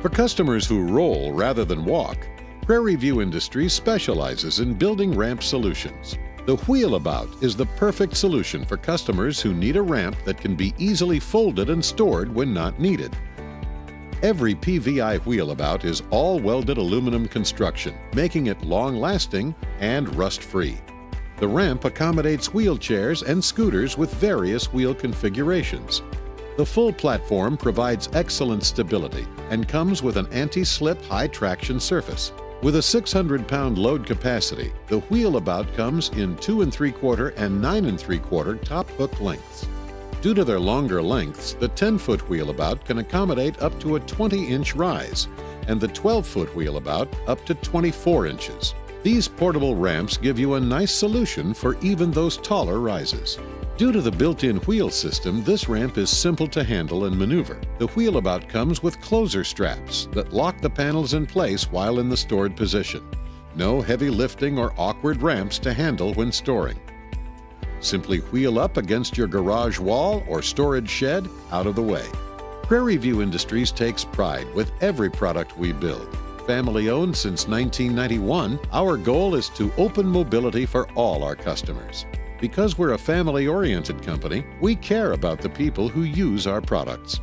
For customers who roll rather than walk, Prairie View Industries specializes in building ramp solutions. The Wheel-A-Bout is the perfect solution for customers who need a ramp that can be easily folded and stored when not needed. Every PVI Wheel-A-Bout is all welded aluminum construction, making it long-lasting and rust-free. The ramp accommodates wheelchairs and scooters with various wheel configurations. The full platform provides excellent stability and comes with an anti-slip high-traction surface. With a 600-pound load capacity, the Wheel-A-Bout comes in 2 3/4 and 9 3/4 top hook lengths. Due to their longer lengths, the 10-foot Wheel-A-Bout can accommodate up to a 20-inch rise, and the 12-foot Wheel-A-Bout up to 24 inches. These portable ramps give you a nice solution for even those taller rises. Due to the built-in wheel system, this ramp is simple to handle and maneuver. The Wheel-A-Bout comes with closer straps that lock the panels in place while in the stored position. No heavy lifting or awkward ramps to handle when storing. Simply wheel up against your garage wall or storage shed out of the way. Prairie View Industries takes pride with every product we build. Family-owned since 1991, our goal is to open mobility for all our customers. Because we're a family-oriented company, we care about the people who use our products.